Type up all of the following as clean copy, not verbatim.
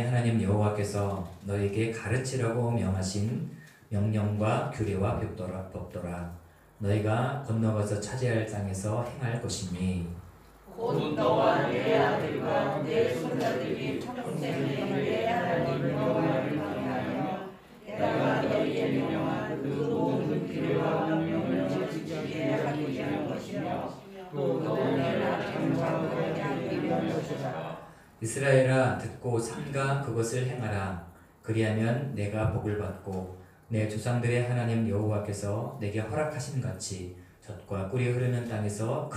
너희의 하나님 여호와께서 너희에게 가르치라고 명하신 명령과 규례와 법도라. 너희가 건너가서 차지할 땅에서 행할 것이니 곧 너와 내 아들과 내 손자들이 평생 내 하나님 여호와를 경외하며 내가 너희에게 명한 그 모든 규례와 명령을 지키게 하기 위한 것이며 또 너희가 경작하게 하기 위한 것이다. 이스라엘아 듣고 삼가 그것을 행하라. 그리하면 내가 복을 받고 내 조상들의 하나님 여호와께서 내게 허락하신 같이 젖과 꿀이 흐르는 땅에서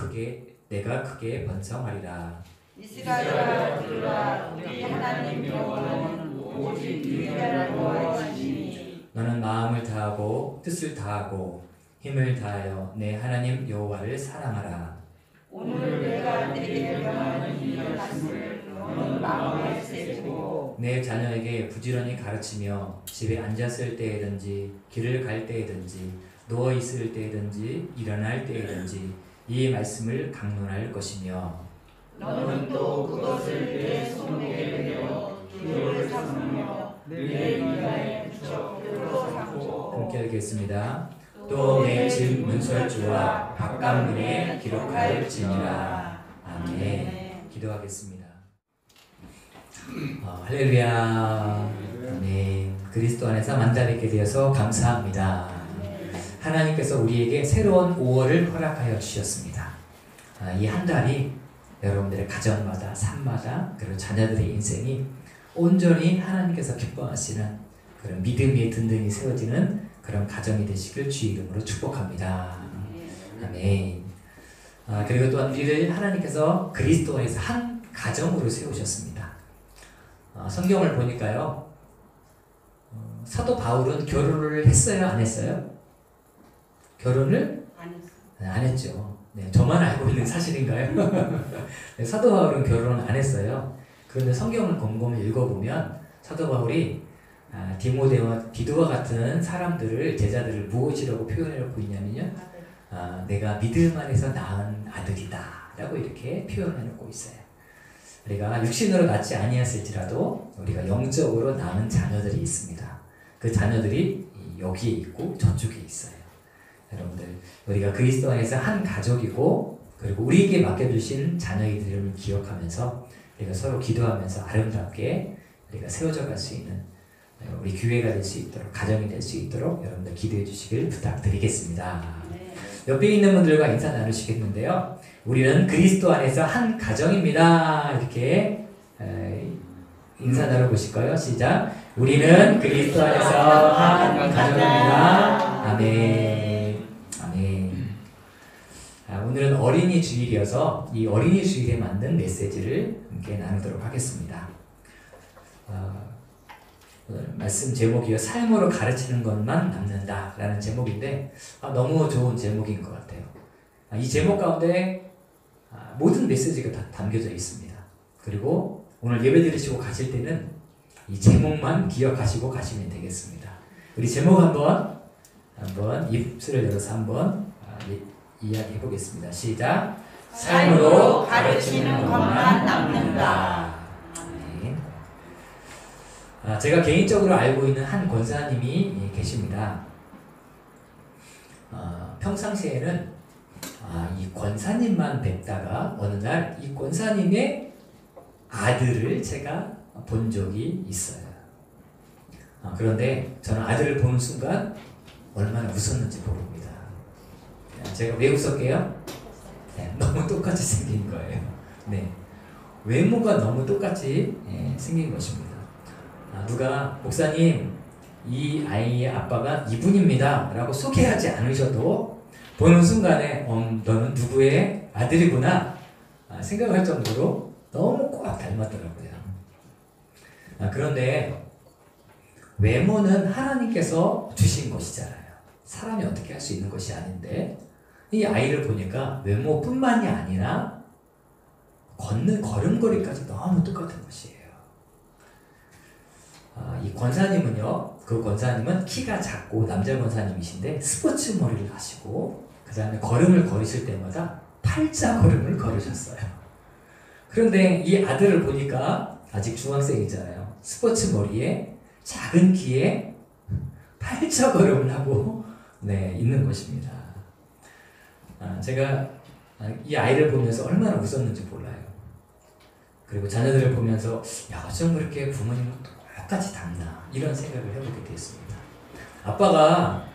내가 크게 번성하리라. 이스라엘아 들으라. 우리 하나님 여호와는 오직 유일한 여호와이시니 너는 마음을 다하고 뜻을 다하고 힘을 다하여 내 하나님 여호와를 사랑하라. 오늘 내가 내게 명하는 이 말씀을 너는 마음에 새기고 내 자녀에게 부지런히 가르치며 집에 앉았을 때에든지 길을 갈 때에든지 누워 있을 때에든지 일어날 때에든지 이 말씀을 강론할 것이며 너는 또 그것을 내 손목에 매어 기도를 삼으며 내 귀에 붙여 표로 삼고 함께 읽겠습니다. 또 내 집 문설주와 바깥문에 기록할지니라. 아멘. 기도하겠습니다. 할렐루야. 아멘. 그리스도 안에서 만나뵙게 되어서 감사합니다. 하나님께서 우리에게 새로운 5월을 허락하여 주셨습니다. 이 한 달이 여러분들의 가정마다 삶마다 그리고 자녀들의 인생이 온전히 하나님께서 기뻐하시는 그런 믿음이 든든히 세워지는 그런 가정이 되시길 주의 이름으로 축복합니다. 아멘. 그리고 또한 우리를 하나님께서 그리스도 안에서 한 가정으로 세우셨습니다. 성경을 보니까요, 사도 바울은 결혼을 했어요, 안 했어요? 결혼을 안 했죠. 네, 저만 알고 있는 사실인가요? 네, 사도 바울은 결혼을 안 했어요. 그런데 성경을 곰곰이 읽어보면 사도 바울이 디모데와 디도와 같은 사람들을, 제자들을 무엇이라고 표현해놓고 있냐면요, 내가 믿음 안에서 낳은 아들이다 라고 이렇게 표현해놓고 있어요. 우리가 육신으로 낳지 아니했을지라도 우리가 영적으로 낳은 자녀들이 있습니다. 그 자녀들이 여기에 있고 저쪽에 있어요. 여러분들, 우리가 그리스도 안에서 한 가족이고, 그리고 우리에게 맡겨주신 자녀의 이름을 기억하면서 우리가 서로 기도하면서 아름답게 우리가 세워져 갈 수 있는 우리 교회가 될 수 있도록, 가정이 될 수 있도록 여러분들 기도해 주시길 부탁드리겠습니다. 옆에 있는 분들과 인사 나누시겠는데요, 우리는 그리스도 안에서 한 가정입니다. 이렇게 인사 나눠보실까요? 시작. 우리는 그리스도 안에서 한 가정입니다. 아멘. 아멘. 오늘은 어린이 주일이어서 이 어린이 주일에 맞는 메시지를 함께 나누도록 하겠습니다. 오늘 말씀 제목이요, 삶으로 가르치는 것만 남는다 라는 제목인데 너무 좋은 제목인 것 같아요. 이 제목 가운데 모든 메시지가 다 담겨져 있습니다. 그리고 오늘 예배 드리시고 가실 때는 이 제목만 기억하시고 가시면 되겠습니다. 우리 제목 한번 입술을 열어서 한번 이야기해 보겠습니다. 시작. 삶으로 가르치는 것만 남는다. 제가 개인적으로 알고 있는 한 권사님이 계십니다. 평상시에는 이 권사님만 뵙다가 어느 날 이 권사님의 아들을 제가 본 적이 있어요. 그런데 저는 아들을 보는 순간 얼마나 웃었는지 모릅니다. 제가 왜 웃었게요? 네, 너무 똑같이 생긴 거예요. 네, 외모가 너무 똑같이 생긴 것입니다. 누가 목사님, 이 아이의 아빠가 이분입니다 라고 소개하지 않으셔도 보는 순간에 너는 누구의 아들이구나 생각할 정도로 너무 꽉 닮았더라고요. 그런데 외모는 하나님께서 주신 것이잖아요. 사람이 어떻게 할 수 있는 것이 아닌데, 이 아이를 보니까 외모뿐만이 아니라 걷는 걸음걸이까지 너무 똑같은 것이에요. 이 권사님은요, 그 권사님은 키가 작고 남자 권사님이신데 스포츠 머리를 하시고 그 다음에 걸음을 걸으실 때마다 팔자 걸음을 걸으셨어요. 그런데 이 아들을 보니까 아직 중학생이잖아요. 스포츠 머리에 작은 키에 팔자걸음을 하고 있는 것입니다. 제가 이 아이를 보면서 얼마나 웃었는지 몰라요. 그리고 자녀들을 보면서 어쩜 그렇게 부모님과 똑같이 닮나 이런 생각을 해보게 되었습니다. 아빠가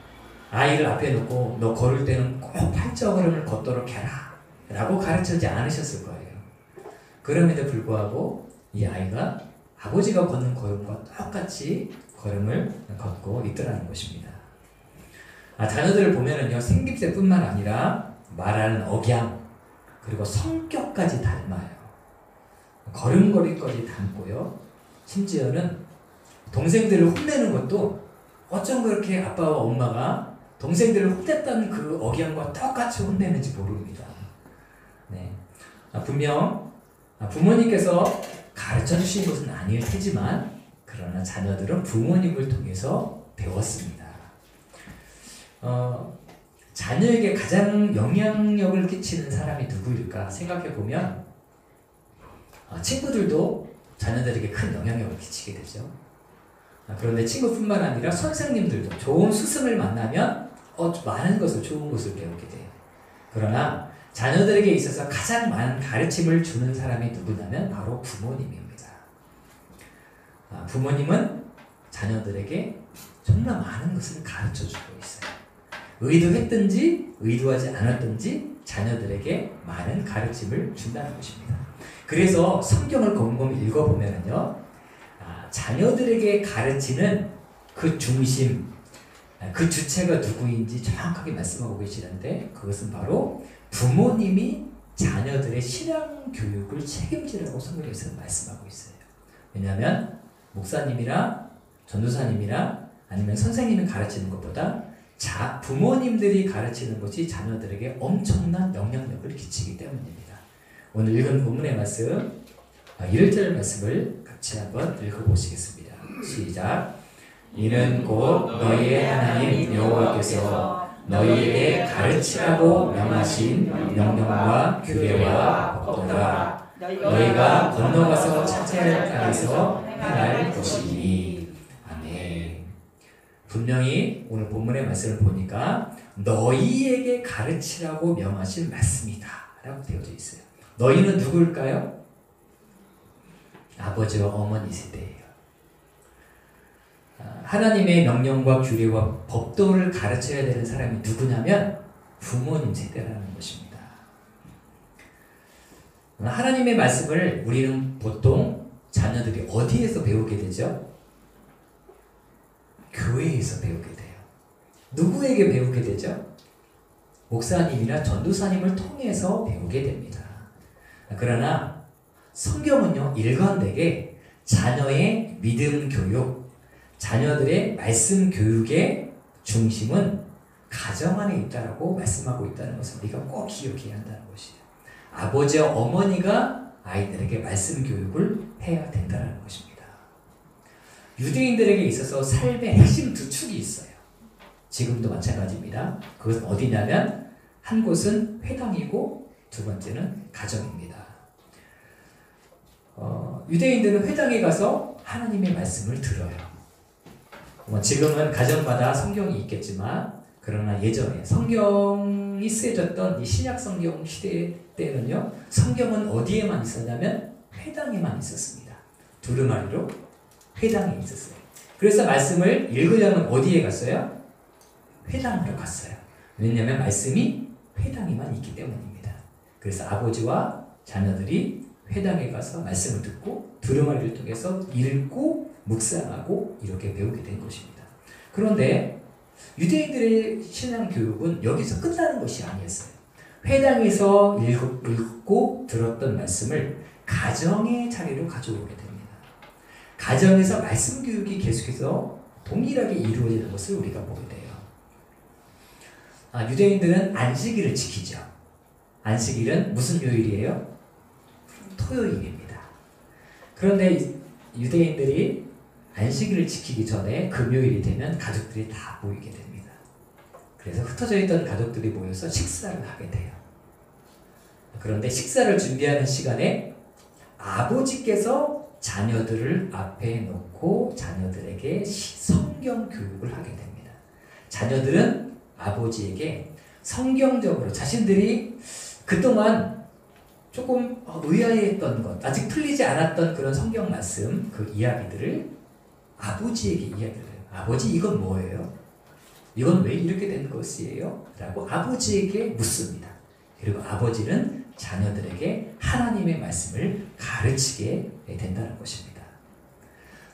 아이를 앞에 놓고 너 걸을 때는 꼭 팔자걸음을 걷도록 해라 라고 가르치지 않으셨을 거예요. 그럼에도 불구하고 이 아이가 아버지가 걷는 걸음과 똑같이 걸음을 걷고 있더라는 것입니다. 자녀들을 보면은요, 생김새뿐만 아니라 말하는 억양 그리고 성격까지 닮아요. 걸음걸이까지 닮고요. 심지어는 동생들을 혼내는 것도 어쩜 그렇게 아빠와 엄마가 동생들을 혼냈던 그 억양과 똑같이 혼내는지 모릅니다. 분명 부모님께서 가르쳐 주신 것은 아닐 테지만 그러나 자녀들은 부모님을 통해서 배웠습니다. 자녀에게 가장 영향력을 끼치는 사람이 누구일까 생각해보면 친구들도 자녀들에게 큰 영향력을 끼치게 되죠. 그런데 친구뿐만 아니라 선생님들도 좋은 스승을 만나면 많은 것을 좋은 것을 배우게 돼요. 그러나 자녀들에게 있어서 가장 많은 가르침을 주는 사람이 누구냐면 바로 부모님입니다. 부모님은 자녀들에게 정말 많은 것을 가르쳐주고 있어요. 의도했든지 의도하지 않았든지 자녀들에게 많은 가르침을 준다는 것입니다. 그래서 성경을 곰곰이 읽어보면요, 자녀들에게 가르치는 그 중심, 그 주체가 누구인지 정확하게 말씀하고 계시는데 그것은 바로 부모님이 자녀들의 신앙 교육을 책임지라고 성경에서 말씀하고 있어요. 왜냐하면 목사님이나 전도사님이나 아니면 선생님이 가르치는 것보다 부모님들이 가르치는 것이 자녀들에게 엄청난 영향력을 끼치기 때문입니다. 오늘 읽은 본문의 말씀 1절 말씀을 같이 한번 읽어보시겠습니다. 시작. 이는 곧 너희의 하나님 여호와께서 너희에게 가르치라고 명하신 명령과 규례와 법도가 너희가 건너가서 차지할 땅에서 행할 것이니. 아멘. 분명히 오늘 본문의 말씀을 보니까 너희에게 가르치라고 명하신 말씀이다 라고 되어져 있어요. 너희는 누구일까요? 아버지와 어머니 세대예요. 하나님의 명령과 규례와 법도를 가르쳐야 되는 사람이 누구냐면 부모님 세대라는 것입니다. 하나님의 말씀을 우리는 보통 자녀들이 어디에서 배우게 되죠? 교회에서 배우게 돼요. 누구에게 배우게 되죠? 목사님이나 전도사님을 통해서 배우게 됩니다. 그러나 성경은요, 일관되게 자녀의 믿음 교육, 자녀들의 말씀 교육의 중심은 가정 안에 있다라고 말씀하고 있다는 것을 우리가 꼭 기억해야 한다는 것이에요. 아버지와 어머니가 아이들에게 말씀 교육을 해야 된다는 것입니다. 유대인들에게 있어서 삶의 핵심 두 축이 있어요. 지금도 마찬가지입니다. 그것은 어디냐면 한 곳은 회당이고 두 번째는 가정입니다. 유대인들은 회당에 가서 하나님의 말씀을 들어요. 지금은 가정마다 성경이 있겠지만 그러나 예전에 성경이 쓰여졌던 이 신약 성경 시대 때는요, 성경은 어디에만 있었냐면 회당에만 있었습니다. 두루마리로 회당에 있었어요. 그래서 말씀을 읽으려면 어디에 갔어요? 회당으로 갔어요. 왜냐하면 말씀이 회당에만 있기 때문입니다. 그래서 아버지와 자녀들이 회당에 가서 말씀을 듣고 두루마리를 통해서 읽고 묵상하고 이렇게 배우게 된 것입니다. 그런데 유대인들의 신앙 교육은 여기서 끝나는 것이 아니었어요. 회당에서 읽고 들었던 말씀을 가정의 자리로 가져오게 됩니다. 가정에서 말씀 교육이 계속해서 동일하게 이루어지는 것을 우리가 보게 돼요. 유대인들은 안식일을 지키죠. 안식일은 무슨 요일이에요? 토요일입니다. 그런데 유대인들이 안식일을 지키기 전에 금요일이 되면 가족들이 다 모이게 됩니다. 그래서 흩어져 있던 가족들이 모여서 식사를 하게 돼요. 그런데 식사를 준비하는 시간에 아버지께서 자녀들을 앞에 놓고 자녀들에게 성경 교육을 하게 됩니다. 자녀들은 아버지에게 성경적으로 자신들이 그동안 조금 의아해했던 것, 아직 풀리지 않았던 그런 성경 말씀, 그 이야기들을 아버지에게 이야기를 해요. 아버지, 이건 뭐예요? 이건 왜 이렇게 된 것이에요? 라고 아버지에게 묻습니다. 그리고 아버지는 자녀들에게 하나님의 말씀을 가르치게 된다는 것입니다.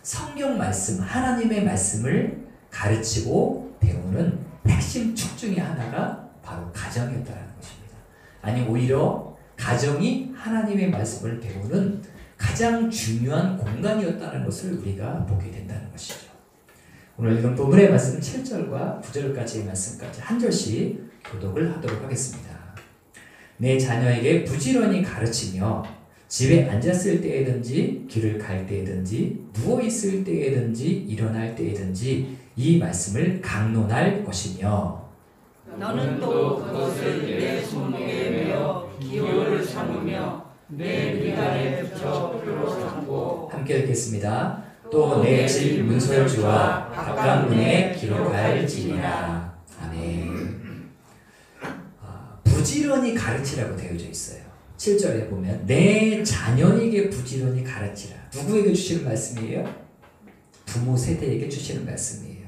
성경 말씀, 하나님의 말씀을 가르치고 배우는 핵심 축 중에 하나가 바로 가정이었다는 것입니다. 아니, 오히려 가정이 하나님의 말씀을 배우는 가장 중요한 공간이었다는 것을 우리가 보게 된다는 것이죠. 오늘 읽은 본문의 말씀 7절과 9절까지의 말씀까지 한 절씩 교독을 하도록 하겠습니다. 내 자녀에게 부지런히 가르치며 집에 앉았을 때에든지 길을 갈 때에든지 누워있을 때에든지 일어날 때에든지 이 말씀을 강론할 것이며 너는 또 그것을 내 손목에 메어 기호를 삼으며 내 미간에 붙여 표로 삼고 함께 읽겠습니다. 또 내 집 문설주와 바깥문에 기록할지니라. 아멘. 부지런히 가르치라고 되어져 있어요. 7절에 보면 내 자녀에게 부지런히 가르치라. 누구에게 주시는 말씀이에요? 부모 세대에게 주시는 말씀이에요.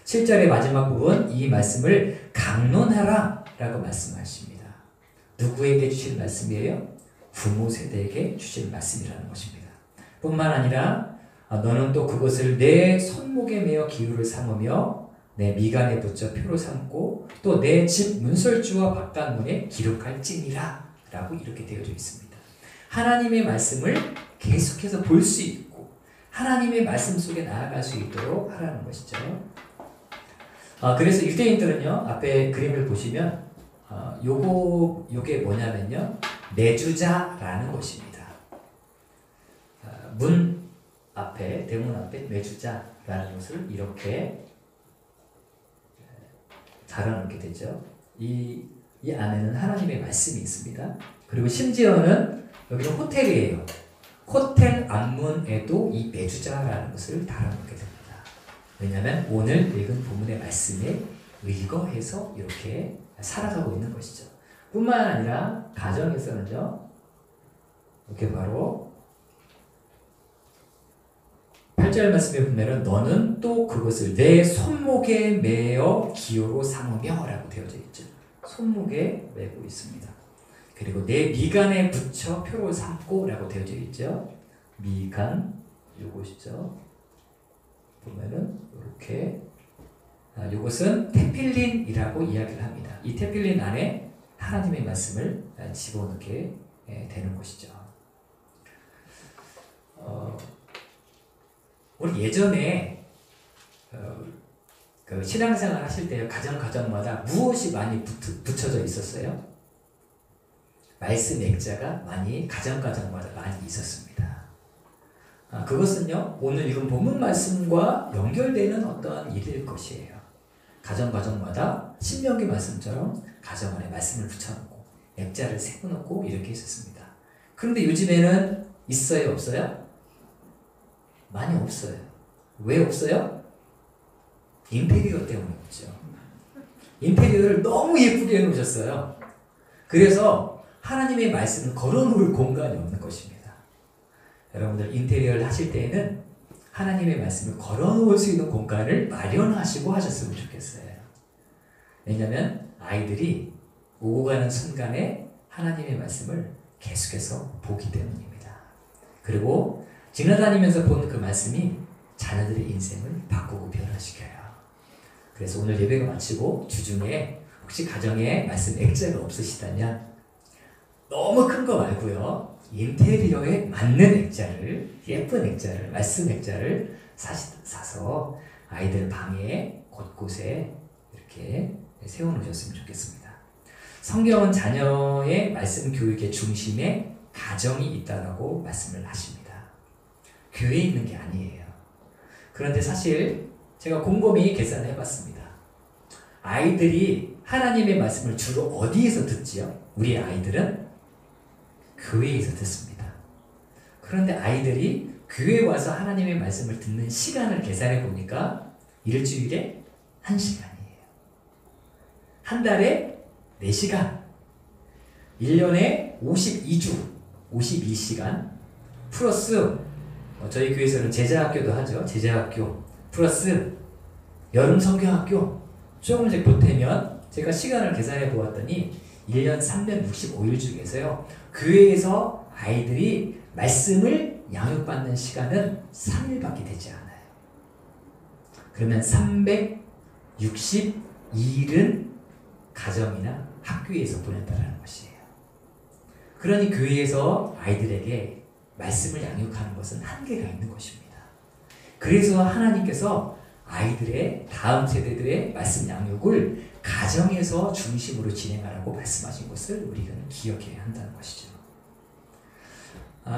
7절의 마지막 부분, 이 말씀을 강론하라 라고 말씀하십니다. 누구에게 주시는 말씀이에요? 부모 세대에게 주시는 말씀이라는 것입니다. 뿐만 아니라 너는 또 그것을 내 손목에 메어 기호를 삼으며 내 미간에 붙여 표로 삼고 또 내 집 문설주와 바깥문에 기록할지니라 라고 이렇게 되어져 있습니다. 하나님의 말씀을 계속해서 볼 수 있고 하나님의 말씀 속에 나아갈 수 있도록 하라는 것이죠. 그래서 유대인들은요, 앞에 그림을 보시면 요게 뭐냐면요, 내주자라는 것입니다. 문 앞에, 대문 앞에 내주자라는 것을 이렇게 달아놓게 되죠. 이 안에는 하나님의 말씀이 있습니다. 그리고 심지어는 여기는 호텔이에요. 호텔 앞문에도 이 내주자라는 것을 달아놓게 됩니다. 왜냐하면 오늘 읽은 본문의 말씀에 의거해서 이렇게 살아가고 있는 것이죠. 뿐만 아니라 가정에서는요, 이렇게 바로 8절 말씀에 보면 너는 또 그것을 내 손목에 메어 기호로 삼으며 라고 되어져 있죠. 손목에 메고 있습니다. 그리고 내 미간에 붙여 표로 삼고 라고 되어져 있죠. 미간, 요것이죠. 보면은 이렇게 이것은 테필린이라고 이야기를 합니다. 이 테필린 안에 하나님의 말씀을 집어넣게 되는 것이죠. 우리 예전에 그 신앙생활 하실 때 가정마다 무엇이 많이 붙여져 있었어요? 말씀 액자가 많이 가정마다 많이 있었습니다. 그것은요, 오늘 읽은 본문 말씀과 연결되는 어떠한 일일 것이에요. 가정마다 신명기 말씀처럼 가정 안에 말씀을 붙여놓고 액자를 세워놓고 이렇게 있었습니다. 그런데 요즘에는 있어요, 없어요? 많이 없어요. 왜 없어요? 인테리어 때문에 없죠. 인테리어를 너무 예쁘게 해놓으셨어요. 그래서 하나님의 말씀을 걸어놓을 공간이 없는 것입니다. 여러분들 인테리어를 하실 때에는 하나님의 말씀을 걸어놓을 수 있는 공간을 마련하시고 하셨으면 좋겠어요. 왜냐하면 아이들이 오고 가는 순간에 하나님의 말씀을 계속해서 보기 때문입니다. 그리고 지나다니면서 본 그 말씀이 자녀들의 인생을 바꾸고 변화시켜요. 그래서 오늘 예배가 마치고 주중에 혹시 가정에 말씀 액자가 없으시다면 너무 큰 거 말고요, 인테리어에 맞는 액자를, 예쁜 액자를, 말씀 액자를 사서 아이들 방에 곳곳에 이렇게 세워놓으셨으면 좋겠습니다. 성경은 자녀의 말씀 교육의 중심에 가정이 있다라고 말씀을 하십니다. 교회에 있는 게 아니에요. 그런데 사실 제가 곰곰이 계산을 해봤습니다. 아이들이 하나님의 말씀을 주로 어디에서 듣지요? 우리 아이들은 교회에서 듣습니다. 그런데 아이들이 교회에 와서 하나님의 말씀을 듣는 시간을 계산해 보니까 일주일에 1시간이에요. 한 달에 4시간. 1년에 52주, 52시간. 플러스 저희 교회에서는 제자학교도 하죠. 제자학교. 플러스 여름 성경학교. 조금씩 보태면 제가 시간을 계산해 보았더니 1년 365일 중에서요. 교회에서 아이들이 말씀을 양육받는 시간은 3일밖에 되지 않아요. 그러면 362일은 가정이나 학교에서 보낸다는 것이에요. 그러니 교회에서 아이들에게 말씀을 양육하는 것은 한계가 있는 것입니다. 그래서 하나님께서 아이들의 다음 세대들의 말씀 양육을 가정에서 중심으로 진행하라고 말씀하신 것을 우리는 기억해야 한다는 것이죠.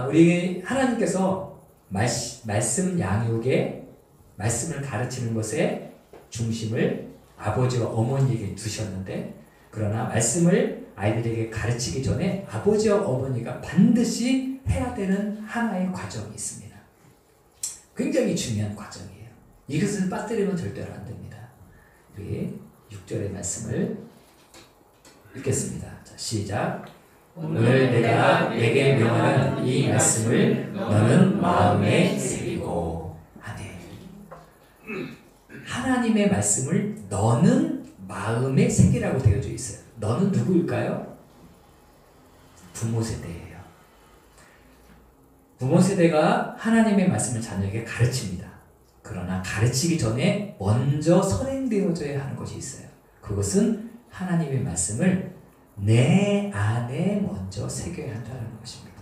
우리 하나님께서 말씀 양육에 말씀을 가르치는 것에 중심을 아버지와 어머니에게 두셨는데, 그러나 말씀을 아이들에게 가르치기 전에 아버지와 어머니가 반드시 해야 되는 하나의 과정이 있습니다. 굉장히 중요한 과정이에요. 이것을 빠뜨리면 절대로 안 됩니다. 우리 6절의 말씀을 읽겠습니다. 자, 시작. 오늘 내가 내게 명하는 이 말씀을 너는 마음에 새기고. 아멘. 하나님의 말씀을 너는 마음에 새기라고 되어져 있어요. 너는 누구일까요? 부모 세대예요. 부모 세대가 하나님의 말씀을 자녀에게 가르칩니다. 그러나 가르치기 전에 먼저 선행되어져야 하는 것이 있어요. 그것은 하나님의 말씀을 내 안에 먼저 새겨야 한다는 것입니다.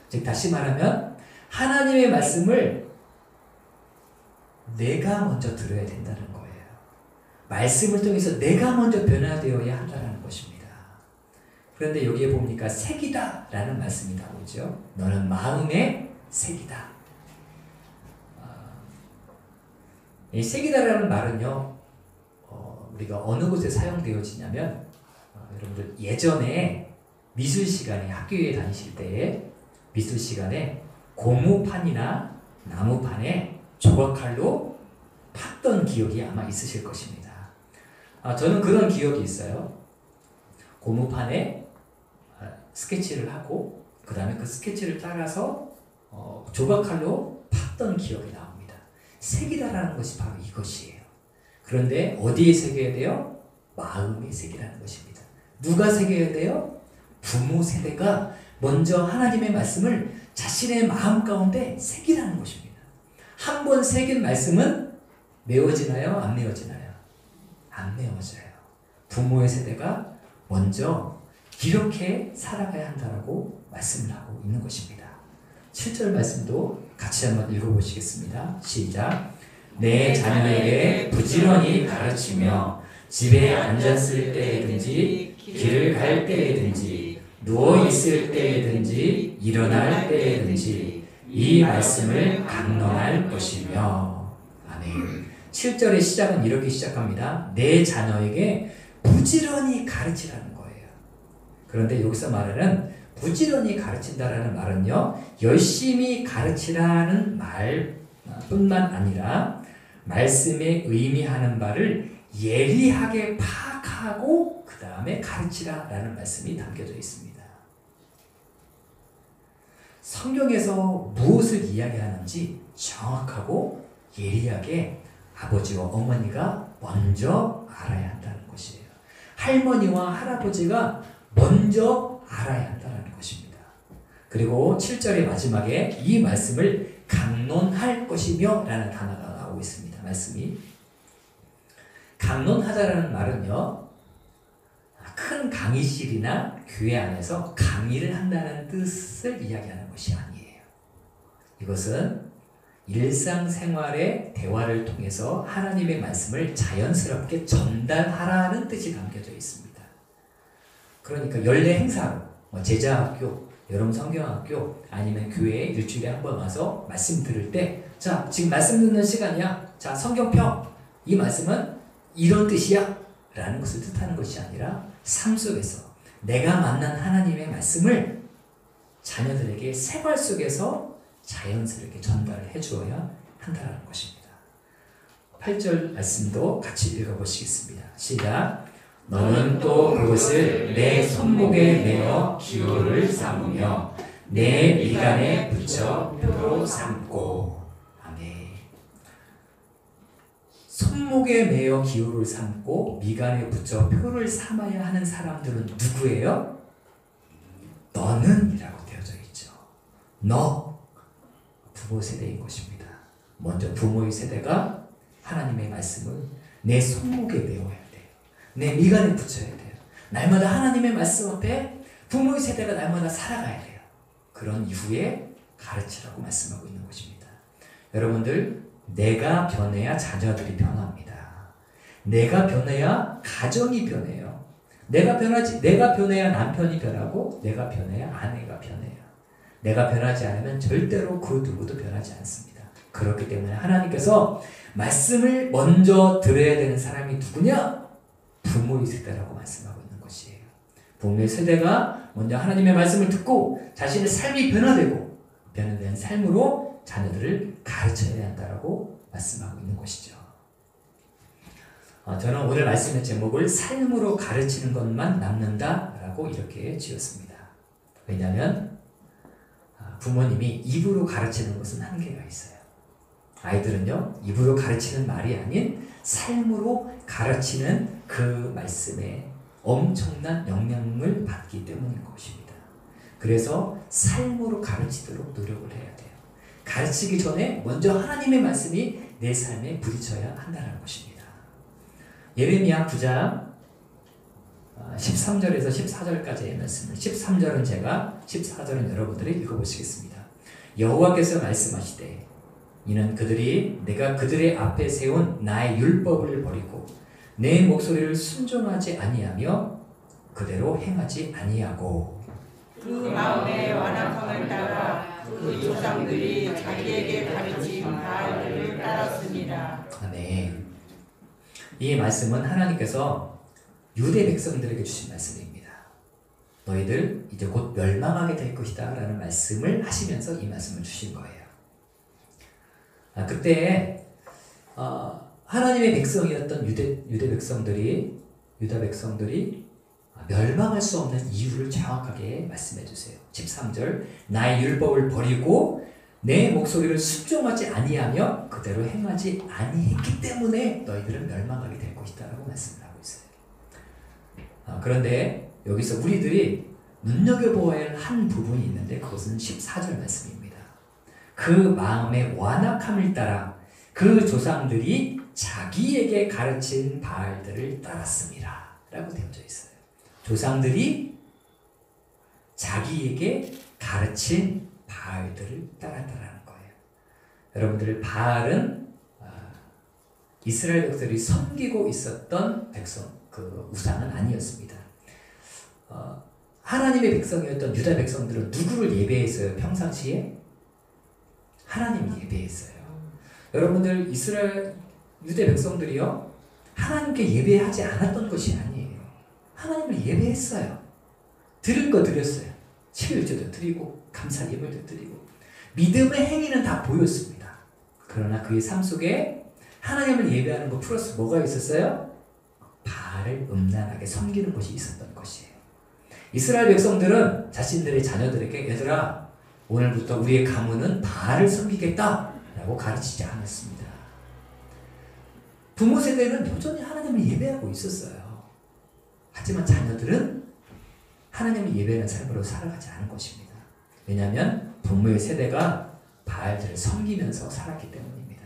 즉 다시 말하면 하나님의 말씀을 내가 먼저 들어야 된다는 거예요. 말씀을 통해서 내가 먼저 변화되어야 한다는 것입니다. 그런데 여기에 보니까 새기다 라는 말씀이 나오죠. 너는 마음에 새기다. 이 새기다라는 말은요, 우리가 어느 곳에 사용되어지냐면, 여러분들 예전에 미술 시간에 학교에 다니실 때에 미술 시간에 고무판이나 나무판에 조각칼로 팠던 기억이 아마 있으실 것입니다. 저는 그런 기억이 있어요. 고무판에 스케치를 하고 그 다음에 그 스케치를 따라서 조각칼로 팠던 기억이 나옵니다. 색이다라는 것이 바로 이것이에요. 그런데 어디에 새겨야 돼요? 마음에 새기라는 것입니다. 누가 새겨야 돼요? 부모 세대가 먼저 하나님의 말씀을 자신의 마음 가운데 새기라는 것입니다. 한 번 새긴 말씀은 메워지나요? 안 메워지나요? 안 메워져요. 부모의 세대가 먼저 이렇게 살아가야 한다고 말씀을 하고 있는 것입니다. 7절 말씀도 같이 한번 읽어보시겠습니다. 시작. 내 자녀에게 부지런히 가르치며 집에 앉았을 때든지 길을 갈 때든지 누워있을 때든지 일어날 때든지 이 말씀을 강론할 것이며. 아멘. 7절의 시작은 이렇게 시작합니다. 내 자녀에게 부지런히 가르치라는 거예요. 그런데 여기서 말하는 부지런히 가르친다라는 말은요, 열심히 가르치라는 말뿐만 아니라 말씀에 의미하는 바를 예리하게 파악하고 그 다음에 가르치라라는 말씀이 담겨져 있습니다. 성경에서 무엇을 이야기하는지 정확하고 예리하게 아버지와 어머니가 먼저 알아야 한다는 것이에요. 할머니와 할아버지가 먼저 알아야 한다는 것입니다. 그리고 7절의 마지막에 이 말씀을 강론할 것이며 라는 단어가 나오고 있습니다. 말씀이 강론하다라는 말은요, 큰 강의실이나 교회 안에서 강의를 한다는 뜻을 이야기하는 것이 아니에요. 이것은 일상생활의 대화를 통해서 하나님의 말씀을 자연스럽게 전달하라는 뜻이 담겨져 있습니다. 그러니까 연례 행사로 제자학교, 여름 성경학교 아니면 교회에 일주일에 한 번 와서 말씀 들을 때, 자 지금 말씀 듣는 시간이야. 자 성경 펴. 이 말씀은 이런 뜻이야 라는 것을 뜻하는 것이 아니라 삶 속에서 내가 만난 하나님의 말씀을 자녀들에게 생활 속에서 자연스럽게 전달을 해주어야 한다는 것입니다. 8절 말씀도 같이 읽어보시겠습니다. 시작. 너는 또 그것을 내 손목에 매어 기호를 삼으며 내 미간에 붙여 표로 삼고. 아멘. 손목에 매어 기호를 삼고 미간에 붙여 표를 삼아야 하는 사람들은 누구예요? 너는 이라고 되어져 있죠. 너 부모 세대인 것입니다. 먼저 부모의 세대가 하나님의 말씀을 내 손목에 메워야 돼요. 내 미간에 붙여야 돼요. 날마다 하나님의 말씀 앞에 부모의 세대가 날마다 살아가야 돼요. 그런 이후에 가르치라고 말씀하고 있는 것입니다. 여러분들, 내가 변해야 자녀들이 변합니다. 내가 변해야 가정이 변해요. 내가 변해야 남편이 변하고, 내가 변해야 아내가 변해요. 내가 변하지 않으면 절대로 그 누구도 변하지 않습니다. 그렇기 때문에 하나님께서 말씀을 먼저 들어야 되는 사람이 누구냐? 부모의 세대라고 말씀하고 있는 것이에요. 부모의 세대가 먼저 하나님의 말씀을 듣고 자신의 삶이 변화되고 변화된 삶으로 자녀들을 가르쳐야 한다라고 말씀하고 있는 것이죠. 저는 오늘 말씀의 제목을 삶으로 가르치는 것만 남는다라고 이렇게 지었습니다. 왜냐하면 부모님이 입으로 가르치는 것은 한계가 있어요. 아이들은요, 입으로 가르치는 말이 아닌 삶으로 가르치는 그 말씀에 엄청난 영향을 받기 때문인 것입니다. 그래서 삶으로 가르치도록 노력을 해야 돼요. 가르치기 전에 먼저 하나님의 말씀이 내 삶에 부딪혀야 한다는 것입니다. 예레미야 9장 13절에서 14절까지의 말씀을 13절은 제가 14절은 여러분들이 읽어보시겠습니다. 여호와께서 말씀하시되 이는 그들이 내가 그들의 앞에 세운 나의 율법을 버리고 내 목소리를 순종하지 아니하며 그대로 행하지 아니하고 그 마음의 완악함을 따라 그 조상들이 자기에게 가르친 바알들을 따랐습니다. 아멘. 이 말씀은 하나님께서 유대 백성들에게 주신 말씀입니다. 너희들 이제 곧 멸망하게 될 것이다 라는 말씀을 하시면서 이 말씀을 주신 거예요. 그때 하나님의 백성이었던 유다 백성들이 멸망할 수 없는 이유를 정확하게 말씀해 주세요. 13절 나의 율법을 버리고 내 목소리를 순종하지 아니하며 그대로 행하지 아니했기 때문에 너희들은 멸망하게 될 것이다 라고 말씀을 하고 있어요. 그런데 여기서 우리들이 눈여겨보아야 할 한 부분이 있는데 그것은 14절 말씀입니다. 그 마음의 완악함을 따라 그 조상들이 자기에게 가르친 바알들을 따랐습니다 라고 되어져 있어요. 조상들이 자기에게 가르친 바알들을 따랐다라는 거예요. 여러분들, 바알은 이스라엘 백성들이 섬기고 있었던 그 우상은 아니었습니다. 하나님의 백성이었던 유다 백성들은 누구를 예배했어요? 평상시에? 하나님을 예배했어요. 여러분들, 이스라엘 유대 백성들이요, 하나님께 예배하지 않았던 것이 아니에요. 하나님을 예배했어요. 드릴 거 드렸어요. 11조도 드리고 감사 예물도 드리고 믿음의 행위는 다 보였습니다. 그러나 그의 삶 속에 하나님을 예배하는 것 플러스 뭐가 있었어요? 바알을 음란하게 섬기는 것이 있었던 것이에요. 이스라엘 백성들은 자신들의 자녀들에게 얘들아, 오늘부터 우리의 가문은 바알을 섬기겠다 라고 가르치지 않았습니다. 부모 세대는 여전히 하나님을 예배하고 있었어요. 하지만 자녀들은 하나님을 예배하는 삶으로 살아가지 않은 것입니다. 왜냐하면 부모의 세대가 바알들을 섬기면서 살았기 때문입니다.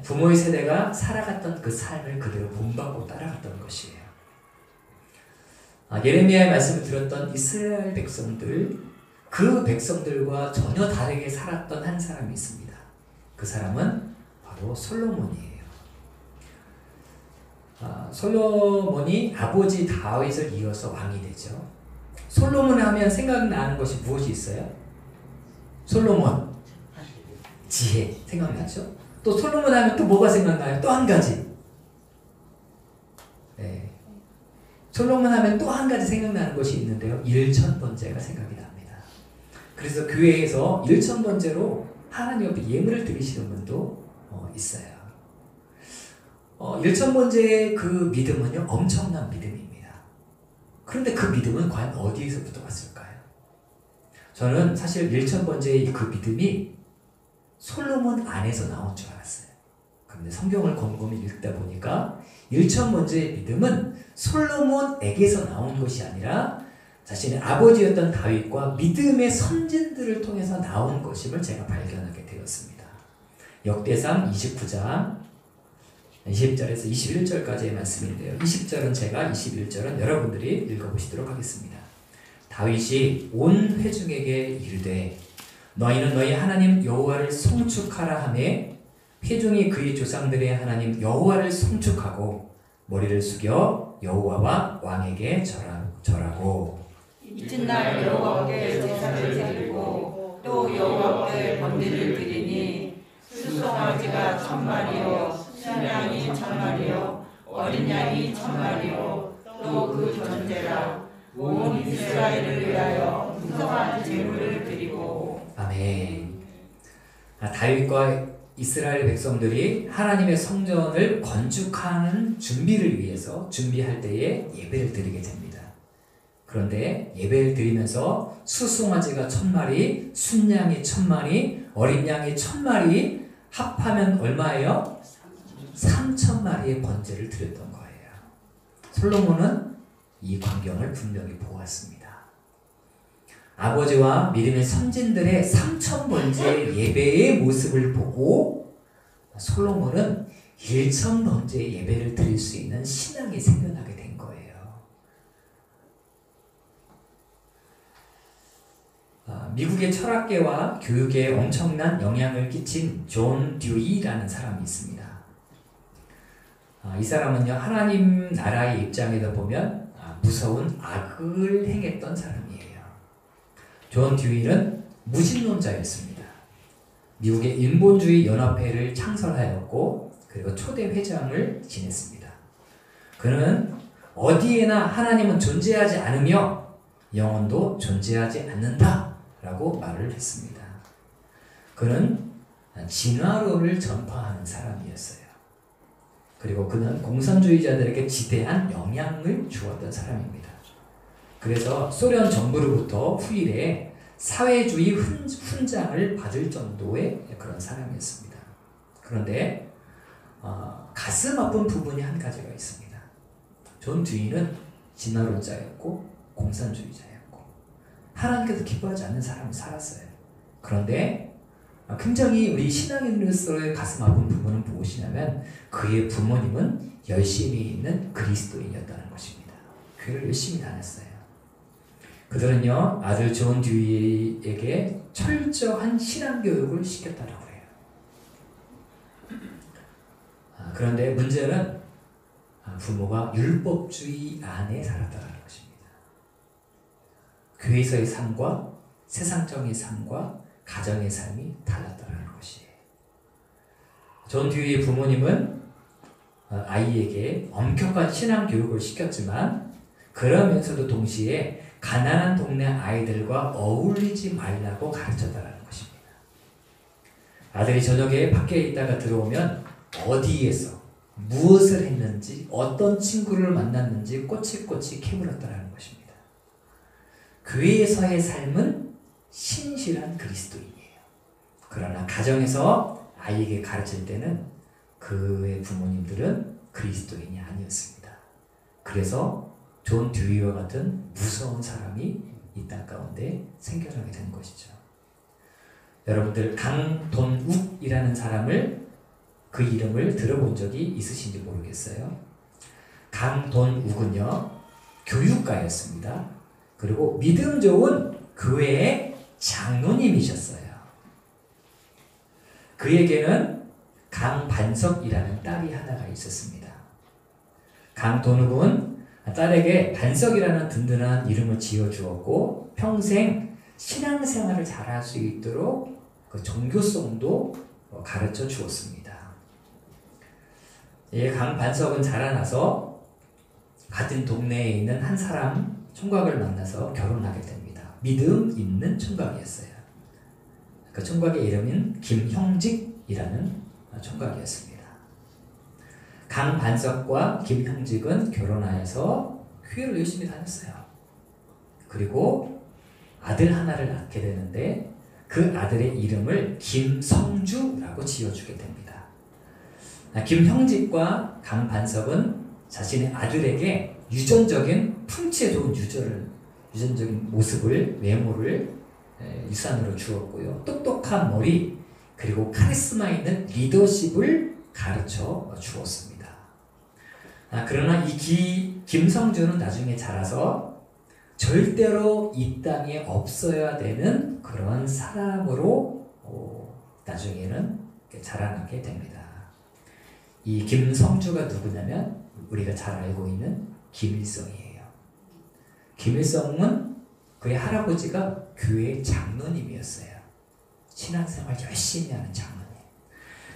부모의 세대가 살아갔던 그 삶을 그대로 본받고 따라갔던 것이에요. 예레미야의 말씀을 들었던 이스라엘 백성들, 그 백성들과 전혀 다르게 살았던 한 사람이 있습니다. 그 사람은 바로 솔로몬이에요. 솔로몬이 아버지 다윗을 이어서 왕이 되죠. 솔로몬 하면 생각나는 것이 무엇이 있어요? 솔로몬, 지혜 생각나죠? 또 솔로몬 하면 또 뭐가 생각나요? 또 한 가지. 네. 솔로몬 하면 또 한 가지 생각나는 것이 있는데요. 일천번제가 생각이 납니다. 그래서 교회에서 1000번째로 하나님 앞에 예물을 드리시는 분도 있어요. 1000번째의 그 믿음은요, 엄청난 믿음입니다. 그런데 그 믿음은 과연 어디에서부터 왔을까요? 저는 사실 1000번째의 그 믿음이 솔로몬 안에서 나온 줄 알았어요. 그런데 성경을 곰곰이 읽다 보니까 1000번째의 믿음은 솔로몬에게서 나온 것이 아니라 자신의 아버지였던 다윗과 믿음의 선진들을 통해서 나온 것임을 제가 발견하게 되었습니다. 역대상 29장 20절에서 21절까지의 말씀인데요. 20절은 제가, 21절은 여러분들이 읽어보시도록 하겠습니다. 다윗이 온 회중에게 이르되 너희는 너희 하나님 여호와를 송축하라 하매 회중이 그의 조상들의 하나님 여호와를 송축하고 머리를 숙여 여호와와 왕에게 절하고 이튿날 여호와께 제사를 드리고 또 여호와께 번제를 드리니 수송아지가 1000마리요 순양이 1000마리요 어린 양이 1000마리요 또 그 전제라 온 이스라엘을 위하여 풍성한 제물을 드리고. 아멘. 다윗과 이스라엘 백성들이 하나님의 성전을 건축하는 준비할 때에 예배를 드리게 됩니다. 그런데 예배를 드리면서 수송아지가 1000마리, 순양이 1000마리, 어린 양이 1000마리 합하면 얼마예요? 3000마리의 번제를 드렸던 거예요. 솔로몬은 이 광경을 분명히 보았습니다. 아버지와 믿음의 선진들의 3000번째 예배의 모습을 보고 솔로몬은 1000번째 예배를 드릴 수 있는 신앙이 생겨나게 된 거예요. 미국의 철학계와 교육에 엄청난 영향을 끼친 존 듀이라는 사람이 있습니다. 이 사람은요, 하나님 나라의 입장에서 보면 무서운 악을 행했던 사람이에요. 존 듀이는 무신론자였습니다. 미국의 인본주의 연합회를 창설하였고 그리고 초대 회장을 지냈습니다. 그는 어디에나 하나님은 존재하지 않으며 영혼도 존재하지 않는다 라고 말을 했습니다. 그는 진화론을 전파하는 사람이었어요. 그리고 그는 공산주의자들에게 지대한 영향을 주었던 사람입니다. 그래서 소련 정부로부터 후일에 사회주의 훈장을 받을 정도의 그런 사람이었습니다. 그런데 가슴 아픈 부분이 한 가지가 있습니다. 존 듀이는 진화론자였고 공산주의자였고 하나님께서 기뻐하지 않는 삶을 살았어요. 그런데 굉장히 우리 신앙인으로서의 가슴 아픈 부분은 무엇이냐면 그의 부모님은 열심히 있는 그리스도인이었다는 것입니다. 교회를 열심히 다녔어요. 그들은요, 아들 존 듀이에게 철저한 신앙교육을 시켰다라고 해요. 그런데 문제는 부모가 율법주의 안에 살았다는 것입니다. 교회에서의 삶과 세상적인 삶과 가정의 삶이 달랐다는 것이에요. 존 듀이의 부모님은 아이에게 엄격한 신앙교육을 시켰지만 그러면서도 동시에 가난한 동네 아이들과 어울리지 말라고 가르쳤다는 것입니다. 아들이 저녁에 밖에 있다가 들어오면 어디에서 무엇을 했는지 어떤 친구를 만났는지 꼬치꼬치 캐물었다는 것입니다. 교회에서의 삶은 신실한 그리스도인이에요. 그러나 가정에서 아이에게 가르칠 때는 그의 부모님들은 그리스도인이 아니었습니다. 그래서 존 듀이와 같은 무서운 사람이 이 땅 가운데 생겨나게 된 것이죠. 여러분들 강돈욱이라는 사람을 그 이름을 들어본 적이 있으신지 모르겠어요. 강돈욱은요 교육가였습니다. 그리고 믿음 좋은 교회의 장로님이셨어요. 그에게는 강반석이라는 딸이 하나가 있었습니다. 강돈욱은 딸에게 반석이라는 든든한 이름을 지어주었고 평생 신앙생활을 잘할 수 있도록 그 종교성도 가르쳐 주었습니다. 강반석은 자라나서 같은 동네에 있는 한 사람 총각을 만나서 결혼하게 됩니다. 믿음 있는 총각이었어요. 그 총각의 이름은 김형직이라는 총각이었습니다. 강반석과 김형직은 결혼하여서 교회를 열심히 다녔어요. 그리고 아들 하나를 낳게 되는데 그 아들의 이름을 김성주라고 지어주게 됩니다. 김형직과 강반석은 자신의 아들에게 유전적인 풍치에 좋은 유전적인 모습을, 외모를 유산으로 주었고요. 똑똑한 머리, 그리고 카리스마 있는 리더십을 가르쳐 주었습니다. 그러나 이 김성주는 나중에 자라서 절대로 이 땅에 없어야 되는 그런 사람으로 나중에는 자라나게 됩니다. 이 김성주가 누구냐면 우리가 잘 알고 있는 김일성이에요. 김일성은 그의 할아버지가 교회 장로님이었어요. 신앙생활 열심히 하는 장로님.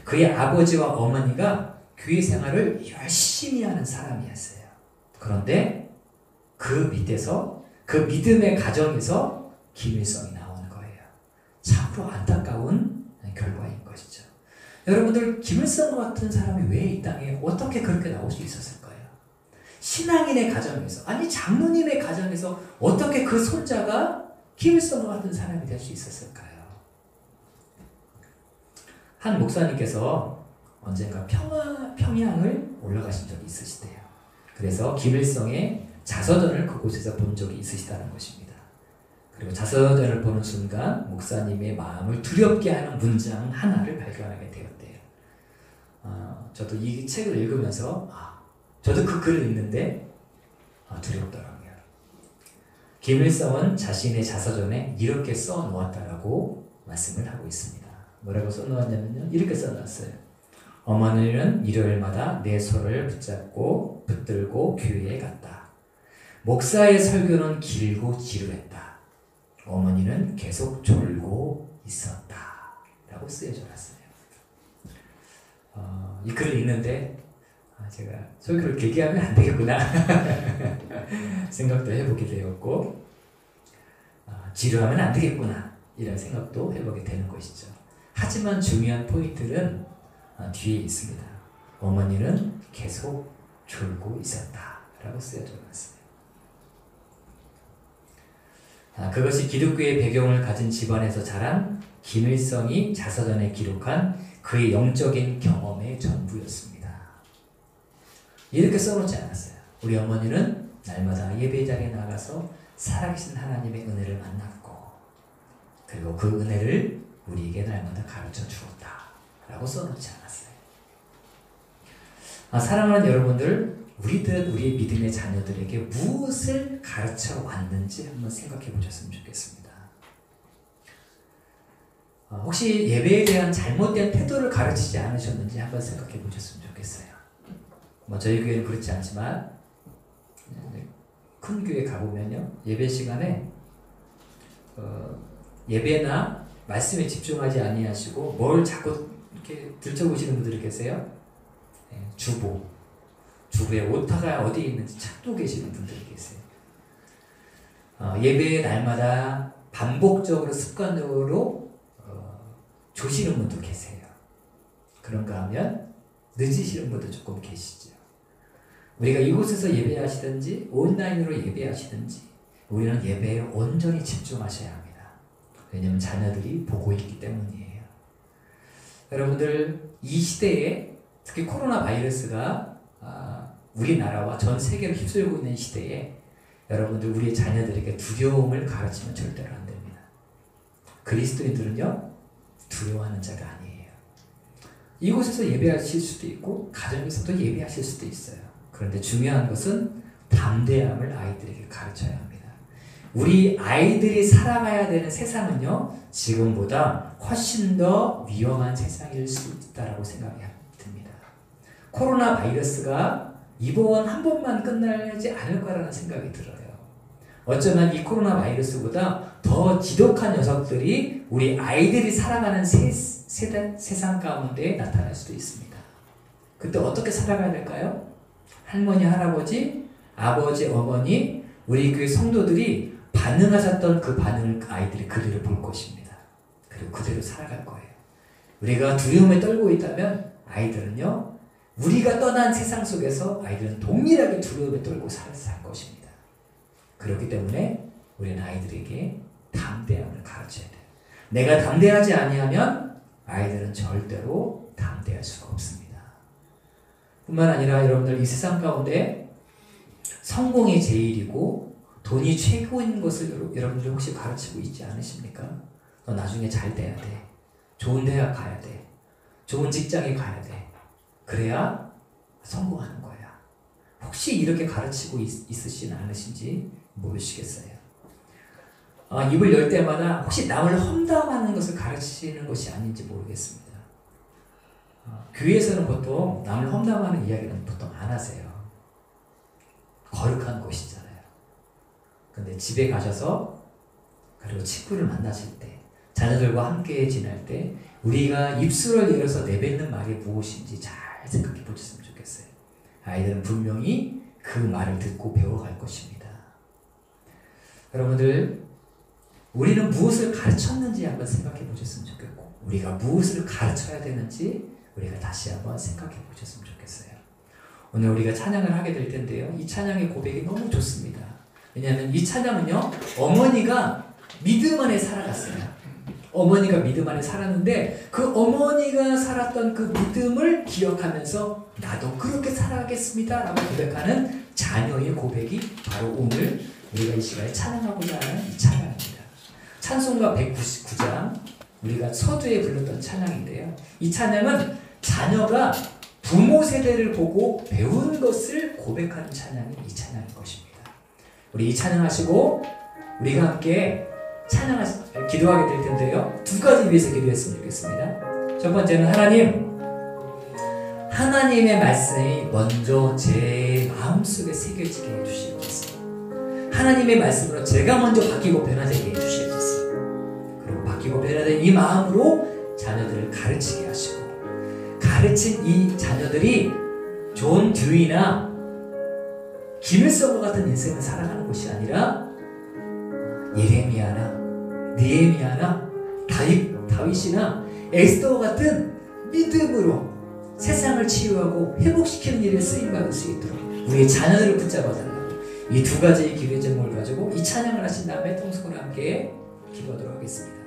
그의 아버지와 어머니가 교회 생활을 열심히 하는 사람이었어요. 그런데 그 밑에서, 그 믿음의 가정에서 김일성이 나오는 거예요. 참으로 안타까운 결과인 것이죠. 여러분들, 김일성 같은 사람이 왜 이 땅에 어떻게 그렇게 나올 수 있었을까요? 신앙인의 가정에서, 아니 장로님의 가정에서 어떻게 그 손자가 김일성 같은 사람이 될 수 있었을까요? 한 목사님께서 언젠가 평양을 올라가신 적이 있으시대요. 그래서 김일성의 자서전을 그곳에서 본 적이 있으시다는 것입니다. 그리고 자서전을 보는 순간 목사님의 마음을 두렵게 하는 문장 하나를 발견하게 되었대요. 저도 이 책을 읽으면서 저도 그 글을 읽는데 두렵더라고요. 김일성은 자신의 자서전에 이렇게 써놓았다라고 말씀을 하고 있습니다. 뭐라고 써놓았냐면요, 이렇게 써놨어요. 어머니는 일요일마다 내 손을 붙잡고 붙들고 교회에 갔다. 목사의 설교는 길고 지루했다. 어머니는 계속 졸고 있었다. 라고 쓰여져 놨어요. 이 글을 읽는데 제가 설교를 길게 하면 안 되겠구나 생각도 해보게 되었고, 지루하면 안 되겠구나 이런 생각도 해보게 되는 것이죠. 하지만 중요한 포인트는 뒤에 있습니다. 어머니는 계속 졸고 있었다 라고 쓰여져 놨어요. 그것이 기독교의 배경을 가진 집안에서 자란 김일성이 자서전에 기록한 그의 영적인 경험의 전부였습니다. 이렇게 써놓지 않았어요. 우리 어머니는 날마다 예배자리에 나가서 살아계신 하나님의 은혜를 만났고, 그리고 그 은혜를 우리에게 날마다 가르쳐 주었다 라고 써놓지 않았어요. 사랑하는 여러분들, 우리의 믿음의 자녀들에게 무엇을 가르쳐 왔는지 한번 생각해 보셨으면 좋겠습니다. 혹시 예배에 대한 잘못된 태도를 가르치지 않으셨는지 한번 생각해 보셨으면 좋겠어요. 저희 교회는 그렇지 않지만 큰 교회 가보면요, 예배 시간에 예배나 말씀에 집중하지 아니하시고 뭘 자꾸 이렇게 들춰보시는 분들이 계세요. 주부에 오타가 어디에 있는지 찾고 계시는 분들이 계세요. 예배의 날마다 반복적으로 습관적으로 조시는 분도 계세요. 그런가 하면 늦으시는 분도 조금 계시죠. 우리가 이곳에서 예배하시든지 온라인으로 예배하시든지 우리는 예배에 온전히 집중하셔야 합니다. 왜냐하면 자녀들이 보고 있기 때문이에요. 여러분들, 이 시대에 특히 코로나 바이러스가 우리나라와 전 세계를 휩쓸고 있는 시대에 여러분들, 우리의 자녀들에게 두려움을 가르치면 절대로 안 됩니다. 그리스도인들은요, 두려워하는 자가 아니에요. 이곳에서 예배하실 수도 있고 가정에서도 예배하실 수도 있어요. 그런데 중요한 것은 담대함을 아이들에게 가르쳐야 합니다. 우리 아이들이 살아가야 되는 세상은요, 지금보다 훨씬 더 위험한 세상일 수 있다고 생각이 듭니다. 코로나 바이러스가 이번 한 번만 끝나지 않을 거라는 생각이 들어요. 어쩌면 이 코로나 바이러스보다 더 지독한 녀석들이 우리 아이들이 살아가는 세상 가운데 나타날 수도 있습니다. 그때 어떻게 살아가야 될까요? 할머니, 할아버지, 아버지, 어머니, 우리 교회 성도들이 가능하셨던 그 반응을 아이들이 그대로 볼 것입니다. 그리고 그대로 살아갈 거예요. 우리가 두려움에 떨고 있다면 아이들은요, 우리가 떠난 세상 속에서 아이들은 동일하게 두려움에 떨고 살 것입니다. 그렇기 때문에 우리는 아이들에게 담대함을 가르쳐야 돼요. 내가 담대하지 아니하면 아이들은 절대로 담대할 수가 없습니다. 뿐만 아니라 여러분들 이 세상 가운데 성공이 제일이고 돈이 최고인 것을 여러분들 혹시 가르치고 있지 않으십니까? 너 나중에 잘 돼야 돼. 좋은 대학 가야 돼. 좋은 직장에 가야 돼. 그래야 성공하는 거야. 혹시 이렇게 가르치고 있으시진 않으신지 모르시겠어요. 입을 열 때마다 혹시 남을 험담하는 것을 가르치는 것이 아닌지 모르겠습니다. 교회에서는 보통 남을 험담하는 이야기는 보통 안 하세요. 거룩한 것이잖아요. 근데 집에 가셔서 그리고 친구를 만나실 때 자녀들과 함께 지낼 때 우리가 입술을 열어서 내뱉는 말이 무엇인지 잘 생각해 보셨으면 좋겠어요. 아이들은 분명히 그 말을 듣고 배워갈 것입니다. 여러분들, 우리는 무엇을 가르쳤는지 한번 생각해 보셨으면 좋겠고 우리가 무엇을 가르쳐야 되는지 우리가 다시 한번 생각해 보셨으면 좋겠어요. 오늘 우리가 찬양을 하게 될 텐데요. 이 찬양의 고백이 너무 좋습니다. 왜냐하면 이 찬양은요, 어머니가 믿음 안에 살아갔어요. 어머니가 믿음 안에 살았는데 그 어머니가 살았던 그 믿음을 기억하면서 나도 그렇게 살아가겠습니다 라고 고백하는 자녀의 고백이 바로 오늘 우리가 이 시간에 찬양하고자 하는 이 찬양입니다. 찬송가 199장, 우리가 서두에 불렀던 찬양인데요. 이 찬양은 자녀가 부모 세대를 보고 배운 것을 고백하는 찬양이 이 찬양인 것입니다. 우리 이 찬양하시고 우리가 함께 기도하게 될 텐데요. 두 가지 위해서 기도했으면 좋겠습니다. 첫 번째는 하나님의 말씀이 먼저 제 마음속에 새겨지게 해주시옵소서. 하나님의 말씀으로 제가 먼저 바뀌고 변화되게 해주시옵소서. 그리고 바뀌고 변화된 이 마음으로 자녀들을 가르치게 하시고 가르친 이 자녀들이 존 듀이나 김일성과 같은 인생을 살아가는 것이 아니라 예레미야나 느헤미야나 다윗이나 에스더와 같은 믿음으로 세상을 치유하고 회복시키는 일에 쓰임받을 수 있도록 우리의 자녀들을 붙잡아달라고 이 두 가지의 기도의 제목을 가지고 이 찬양을 하신 다음에 통성으로 함께 기도하도록 하겠습니다.